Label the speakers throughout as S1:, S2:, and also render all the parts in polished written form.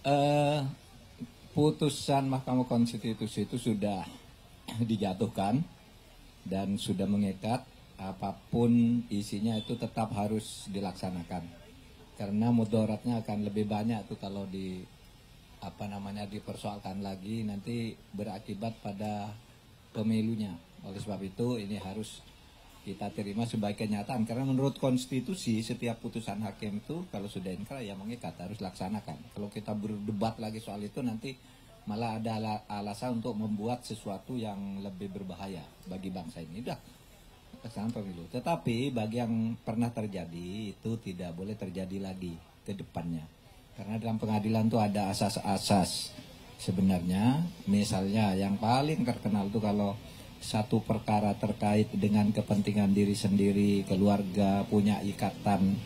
S1: Eh, Putusan Mahkamah Konstitusi itu sudah dijatuhkan dan sudah mengikat apapun isinya itu tetap harus dilaksanakan. Karena mudaratnya akan lebih banyak tuh kalau dipersoalkan lagi, nanti berakibat pada pemilunya. Oleh sebab itu ini harus kita terima sebagai kenyataan, karena menurut konstitusi setiap putusan hakim itu kalau sudah inkrah ya mengikat, harus laksanakan. Kalau kita berdebat lagi soal itu nanti malah ada alasan untuk membuat sesuatu yang lebih berbahaya bagi bangsa ini. Udah pelaksanaan pemilu. Tetapi bagi yang pernah terjadi itu tidak boleh terjadi lagi ke depannya. Karena dalam pengadilan itu ada asas-asas sebenarnya. Misalnya yang paling terkenal itu kalau satu perkara terkait dengan kepentingan diri sendiri, keluarga, punya ikatan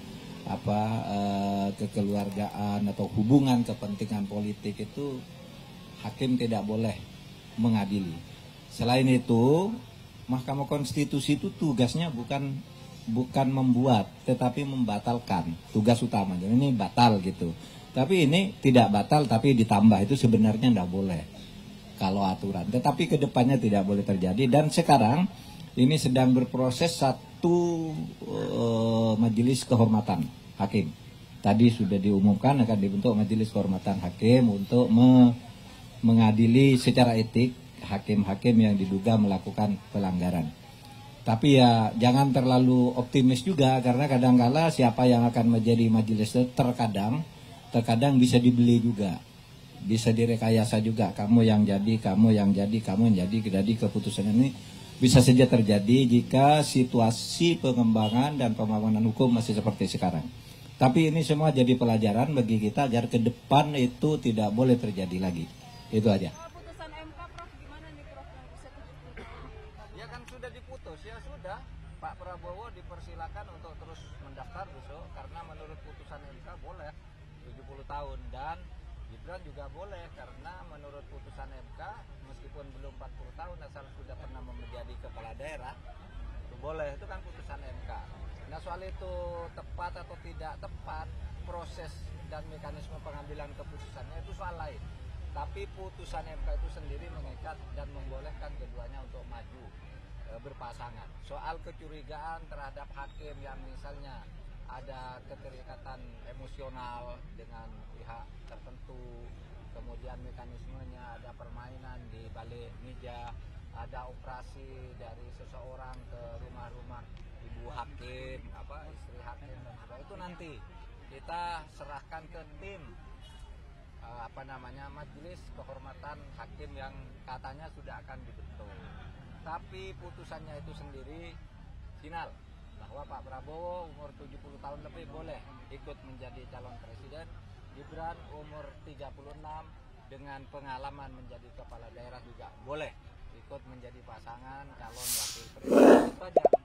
S1: kekeluargaan atau hubungan kepentingan politik, itu hakim tidak boleh mengadili. Selain itu, Mahkamah Konstitusi itu tugasnya bukan membuat, tetapi membatalkan. Tugas utamanya ini batal gitu. Tapi ini tidak batal, tapi ditambah, itu sebenarnya tidak boleh kalau aturan. Tetapi kedepannya tidak boleh terjadi. Dan sekarang ini sedang berproses satu majelis kehormatan hakim. Tadi sudah diumumkan akan dibentuk majelis kehormatan hakim untuk mengadili secara etik hakim-hakim yang diduga melakukan pelanggaran. Tapi ya jangan terlalu optimis juga, karena kadang-kala siapa yang akan menjadi majelis itu terkadang bisa dibeli juga. Bisa direkayasa juga, kamu yang jadi keputusan ini bisa saja terjadi jika situasi pengembangan dan pembangunan hukum masih seperti sekarang. Tapi ini semua jadi pelajaran bagi kita agar ke depan itu tidak boleh terjadi lagi. Itu aja.
S2: Putusan MK, Prof, gimana nih, Prof, yang usia 70 tahun?
S3: Ya kan sudah diputus, ya sudah. Pak Prabowo dipersilakan untuk terus mendaftar besok, karena menurut putusan MK boleh 70 tahun, dan Gibran juga boleh, karena menurut putusan MK meskipun belum 40 tahun asal sudah pernah menjadi kepala daerah itu boleh. Itu kan putusan MK. Nah, soal itu tepat atau tidak tepat, proses dan mekanisme pengambilan keputusannya itu soal lain. Tapi putusan MK itu sendiri mengikat dan membolehkan keduanya untuk maju berpasangan. Soal kecurigaan terhadap hakim yang misalnya ada keterikatan emosional dengan pihak tertentu, kemudian mekanismenya ada permainan di balik meja, ada operasi dari seseorang ke rumah-rumah ibu hakim, istri hakim dan sebagainya, itu nanti kita serahkan ke tim majelis kehormatan hakim yang katanya sudah akan dibentuk. Tapi putusannya itu sendiri final, bahwa Pak Prabowo umur 70 tahun lebih boleh ikut menjadi calon presiden, Gibran umur 36 dengan pengalaman menjadi kepala daerah juga boleh ikut menjadi pasangan calon wakil presiden. Itu aja.